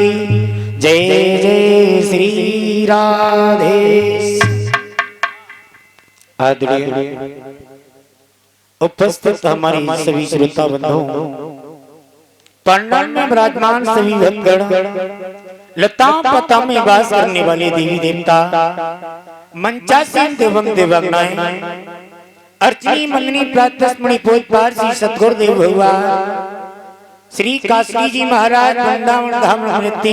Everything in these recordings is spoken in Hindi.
जय जय श्री राधे। आदरणीय उपस्थित हमारी सभी श्रोता बंधुओं, पंडाल में विराजमान सभी भक्तगण, लता पता में वास करने वाले देवी देवता, मंचासीन देवं देवगणाएं, अर्चनी मंदनी प्रातस्मणि पूज पार श्री सतगुरुदेव भगवान श्री काशी जी महाराज वृंदावन धाम नृत्य,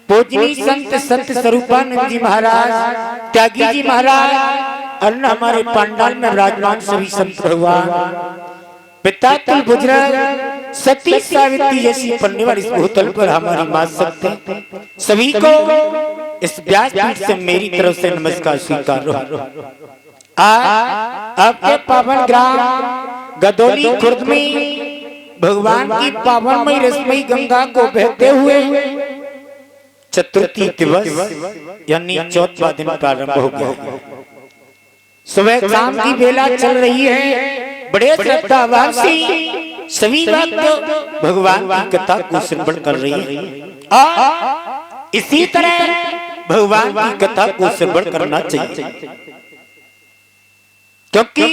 पूजनी संत संत स्वरूपानंद जी महाराज, त्यागी जी महाराज, अन्य हमारे पंडाल में विराजमान सभी संत भगवान, पिता तुल बुजुर्ग, सती सावित्री जैसी पढ़ने वाली इस भूतल पर हमारी मां सकते सभी को इस व्यासपीठ से मेरी तरफ से नमस्कार स्वीकार हो। आपके पावन ग्राम गदौली खुर्द में भगवान की पावनमयी रसमयी गंगा को बहते हुए चतुर्थी दिवस यानी चौथा दिन प्रारंभ हो गया। सुबह शाम की बेला चल रही है। बड़े श्रद्धावान सभी भक्त भगवान की कथा को श्रवण कर रही है और इसी तरह भगवान की कथा को श्रवण करना चाहिए, क्योंकि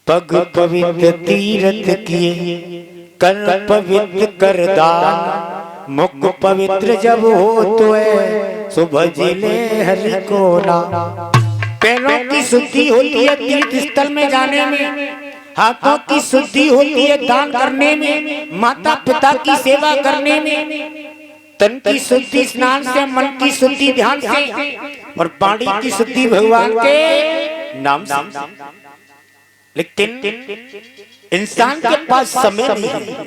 पग पवित्र तीर्थ किए, कर पवित्र कर दान, मुख पवित्र जब हो तो है सुबह जिले हरि को नाम। पैरों की शुद्धि होती है तीर्थ स्थल में जाने में, हाथों की शुद्धि होती है दान करने में, माता पिता की सेवा करने में, तन की शुद्धि स्नान से, मन की शुद्धि ध्यान से, और वाणी की शुद्धि भगवान के नाम से। लेकिन इंसान के पास समय नहीं है।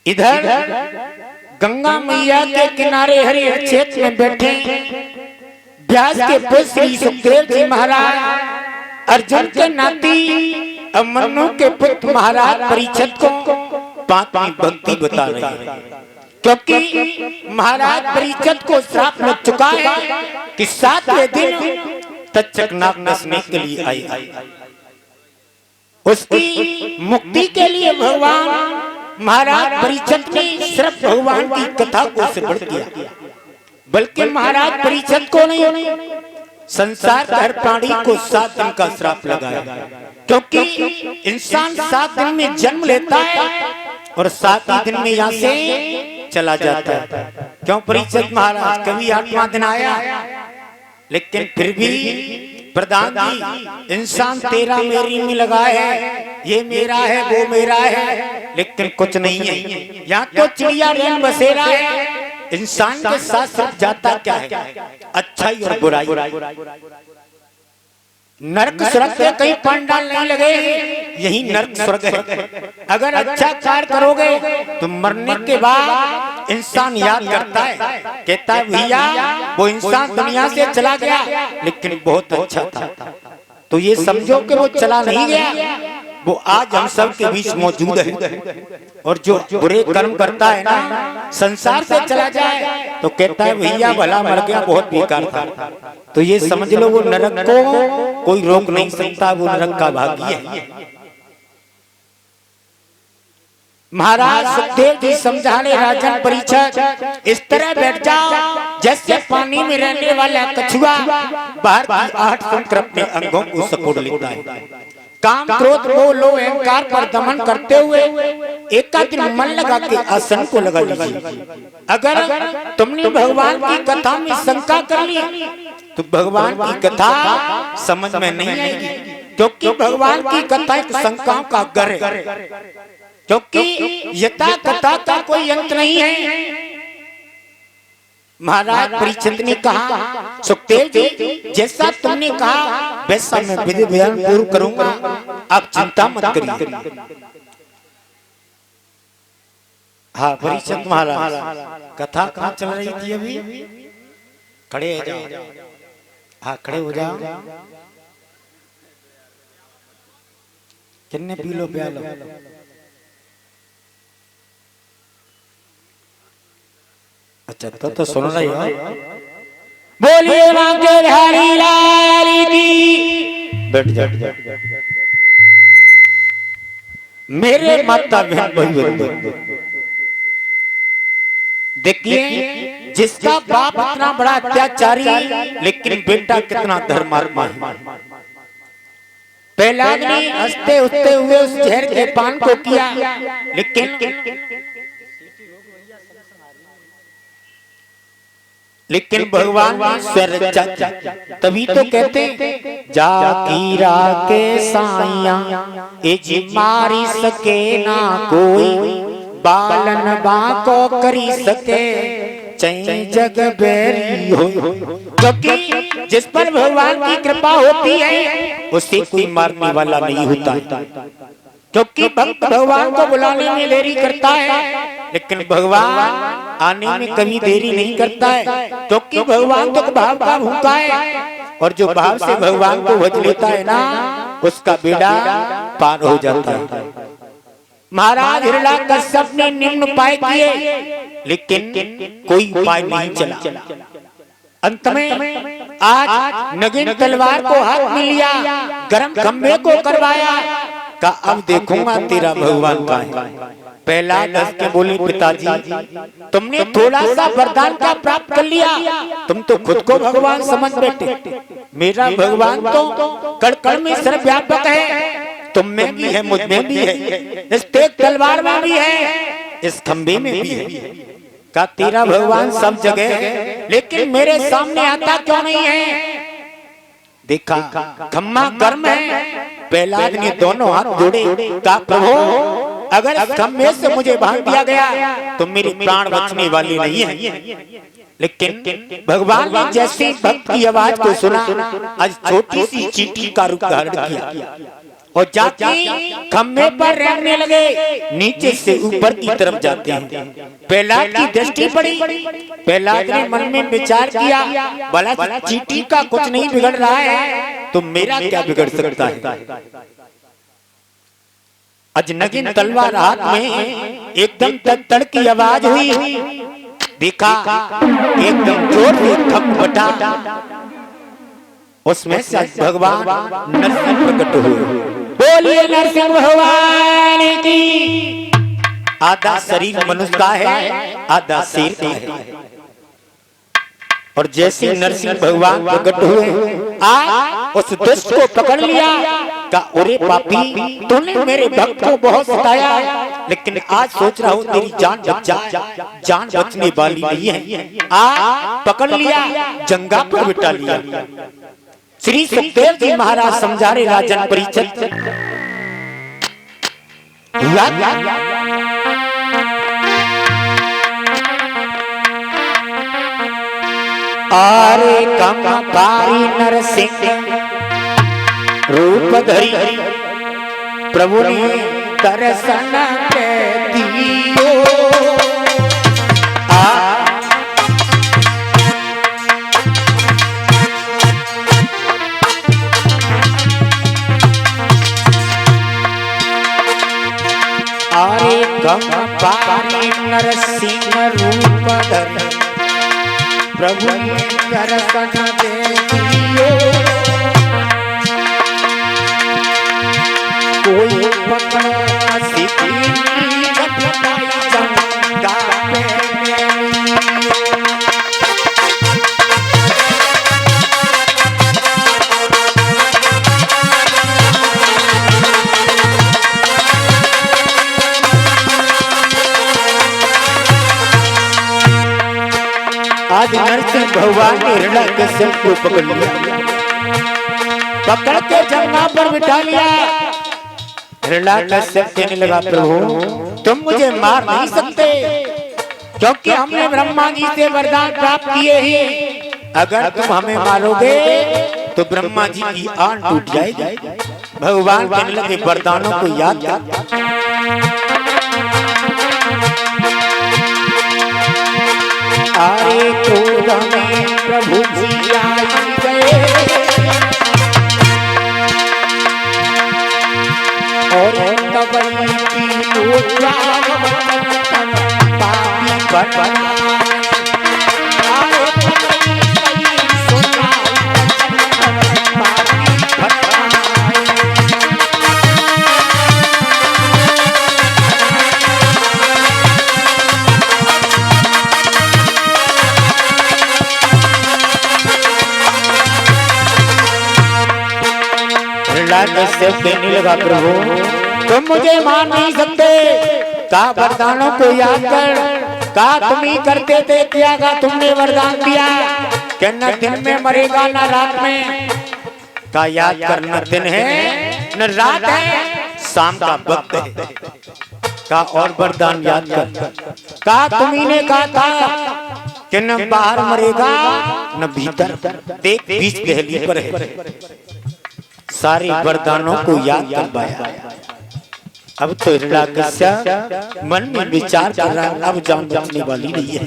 इधर गंगा मैया के किनारे हरि क्षेत्र में बैठे व्यास के पुत्र श्री सुखदेव जी महाराज अर्जुन के नाती अमरनु के पुत्र महाराज परीक्षित को पांचवी भक्ति बता रहे हैं, क्योंकि महाराज परीक्षित को श्राप लग चुका है कि 7वें दिन तक्षक नाग नसने के लिए आई। उसकी मुक्ति के लिए भगवान महाराज परीक्षित ने सिर्फ भगवान की कथा को श्रवण किया, बल्कि महाराज परीक्षित को नहीं, संसार के हर प्राणी को 7 दिन का श्राप लगाया, क्योंकि इंसान 7 दिन में जन्म लेता है और 7वें दिन में यहाँ से चला जाता है। क्यों परीक्षित महाराज, कभी 8वां दिन आया, लेकिन फिर भी प्रधान जी इंसान तेरा मेरी में लगा है, ये मेरा है वो मेरा है, लेकिन कुछ नहीं है। यहाँ तो चिड़िया रैन बसेरा है, इंसान के साथ साथ जाता क्या है, अच्छाई और बुराई। नरक स्वर्ग के कई पंडाल नहीं लगे, यही नरक स्वर्ग है। अगर अच्छा कार्य करोगे तो मरने के बाद इंसान याद करता है, कहता है भैया वो इंसान दुनिया से चला गया लेकिन बहुत अच्छा था। तो ये समझो कि वो चला नहीं गया, वो आज हम सब के बीच मौजूद है। और जो बुरे कर्म करता है ना, संसार से चला जाए तो कहता है भैया भला मर गया, बहुत बेकार था। तो ये समझ लो वो नरक को कोई रोक नहीं सकता, वो नरक का भागी है। महाराज सुखदेव जी समझाने राजन परीक्षित, इस तरह बैठ जाओ जैसे पानी में रहने वाला कछुआ बाहर की आहट सुनकर अपने अंगों को सपोड़ लेता है। काम क्रोध मोह लोभ अहंकार पर दमन करते हुए एकाग्र मन लगा के आसन को लगा लीजिए। अगर तुमने भगवान की कथा में शंका कर ली तो भगवान की कथा समझ में नहीं आएगी, क्योंकि भगवान की कथा एक शंकाओं का घर है, क्योंकि यथा कथा का कोई अंत नहीं है। महाराज परीक्षित ने कहा सुखदेव जी जैसा तुमने कहा वैसा मैं विधि विधान पूर्ण करूंगा, आप चिंता मत करिए। हाँ परीक्षित महाराज, कथा कहाँ चल रही थी अभी? खड़े हो जाओ, हाँ खड़े हो जाओ। किन्ने पी लो प्यालो। अच्छा तो सुन रही हो? बोलिए मांगे बिहारी लाल की। बैठ जा। मेरे माता बहन भाई बंधु, देखिए जिसका बाप इतना बड़ा अत्याचारी लेकिन बेटा कितना धर्मात्मा है। प्रहलाद ने हंसते उठते हुए उस जहर के पान को किया, लेकिन भगवान ने स्वरक्षा की। तभी तो कहते जाकीरा के साइया ए जी मारी सके ना कोई, बालन बाको करी सके चै जग बैरी हो। क्योंकि जिस पर भगवान की कृपा होती है उसे कोई मारने वाला नहीं होता, क्योंकि भक्त भगवान को बुलाने में देरी करता है लेकिन भगवान आने में कभी देरी नहीं करता है, क्योंकि भगवान तो भाव का भूखा है और जो भाव से भगवान को भज लेता है ना उसका बेड़ा पार हो जाता है। महाराज हिरण्यकश्यप ने निम्न उपाय किए लेकिन कोई उपाय नहीं चला। अंत में आज नगिन तलवार को हाथ में लिया, गरम खंभे को करवाया, का अब देखूंगा तेरा भगवान का है। पहला दस के बोले पिताजी तुमने थोड़ा सा वरदान का प्राप्त कर लिया, तुम तो खुद को भगवान समझ बैठे। मेरा भगवान तो कड़ में सर्वव्यापक है, तुम में भी है, मुझ में भी है, इस तेज तलवार में भी है, इस खंबे में भी है। का तेरा भगवान सब जगह है लेकिन मेरे सामने आता क्यों नहीं है? देखा खम्मा गर्म है। प्रहलाद ने दोनों हाथ जोड़े, का प्रभु अगर खम्भे से मुझे बांध दिया गया तो मेरे प्राण बचने वाले नहीं है। लेकिन भगवान ने जैसे भक्त की आवाज को सुना, आज छोटी सी चींटी का रूप धारण किया और जाके खम्भे पर रहने लगे, नीचे से ऊपर की तरफ जाते हैं। प्रहलाद की दृष्टि पड़ी, प्रहलाद ने मन में विचार किया, भला चींटी का कुछ नहीं बिगड़ रहा है तो मेरा क्या बिगड़ सकता है। आज नगिन तलवार हाथ में एकदम तड़ की आवाज हुई, देखा एकदम जोर से खप बटा, उसमें से भगवान नरसिंह प्रकट हुए। बोलिए नरसिंह भगवान की। आधा शरीर मनुष्य का है, आधा शेर का है। और जैसे नरसिंह भगवान प्रकट हुए, उस दुष्ट को पकड़ लिया, का ओरे पापी तूने मेरे भक्त को बहुत सताया, लेकिन आज सोच रहा हूँ तेरी जान बच जाए, जान बचने वाली नहीं है। पकड़ लिया, जंगा पर बिठा लिया। श्री सुखदेव जी महाराज समझा रहे राजन परिचित, आरे कम पारी नरसिंह रूप धरी, प्रभु ने दर्शन दियो। आरे कम पारी नरसिंह रूप धरी, प्रभु ने दर्शन दियो। कोई पकड़ सिद्धि जंगा पे आज नरसिंह भगवान ने हिरण्यकश्यप को पकड़ लिया, पकड़ के जंगा पर बिठा लिया। हिरण्यकश्यप कहने लगा, प्रभु तुम मुझे मार नहीं सकते, क्योंकि हमने ब्रह्मा जी से वरदान प्राप्त किए हैं। अगर तुम हमें मारोगे तो ब्रह्मा जी की आन टूट जाएगी। भगवान कहने लगे, वरदानों को याद कर। आरे क्रोध में प्रभु जी आई गए और कबई की मुद्रा पापी बना। कश्यप कहने लगा प्रभु तुम मुझे मान नहीं सकते, कहा वरदानों को याद कर, कहा तुम ही करते थे क्या, का तुमने वरदान दिया कि न दिन में मरेगा न रात में, का याद कर न दिन है न रात है, शाम का वक्त है, का और वरदान याद कर, का तुम्ही ने कहा था कि न बाहर मरेगा न भीतर, देख बीच दहली पर है, सारे वरदानों को याद कर पाया। अब तो हिरण्यकश्यप मन में विचार कर रहा है अब जान बचने वाली नहीं है।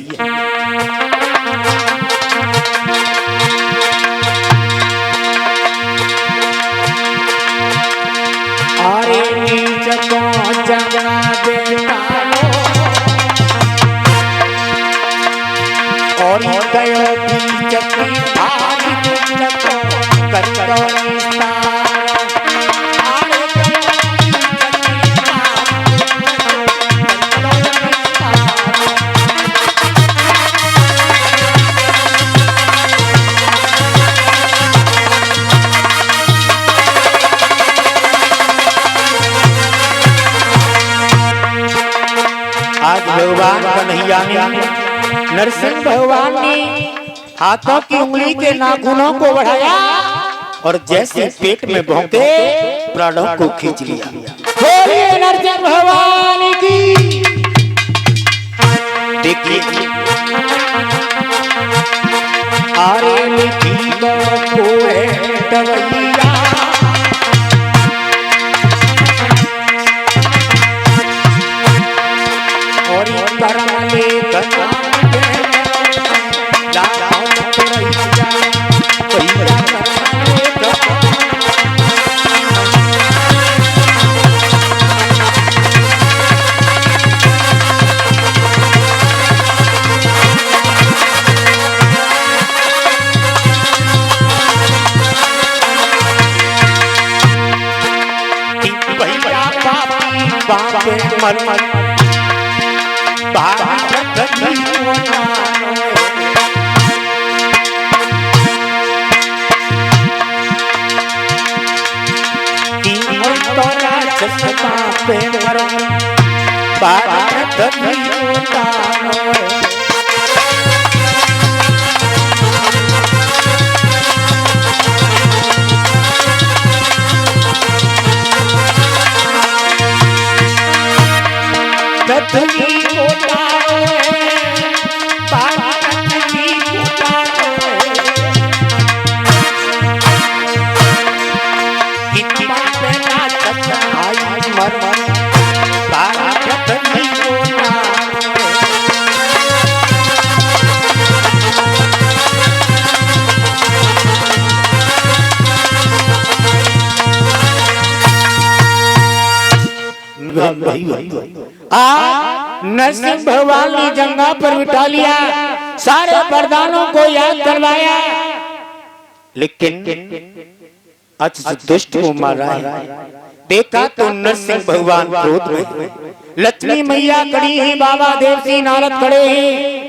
अरे नीच को जगा देता और गयो बीच की भारी नीच को करतो निस्तार। आज भगवान कन्हैया ने नरसिंह भगवान ने हाथों की उंगली के नाखूनों को बढ़ाया और जैसे पेट में भौंके प्राणों को खींच लिया। बोलिए नरसिंह भगवान की। देखिए आरे लिखी कोए दवैया नरसिंह भगवान ने जंगा पर बिठा लिया, सारे वरदानों को याद करवाया, लेकिन दुष्ट को मारा है। देखा तो नरसिंह भगवान क्रोध में, लक्ष्मी मैया खड़ी है, बाबा देव सिंह नारद खड़े हैं,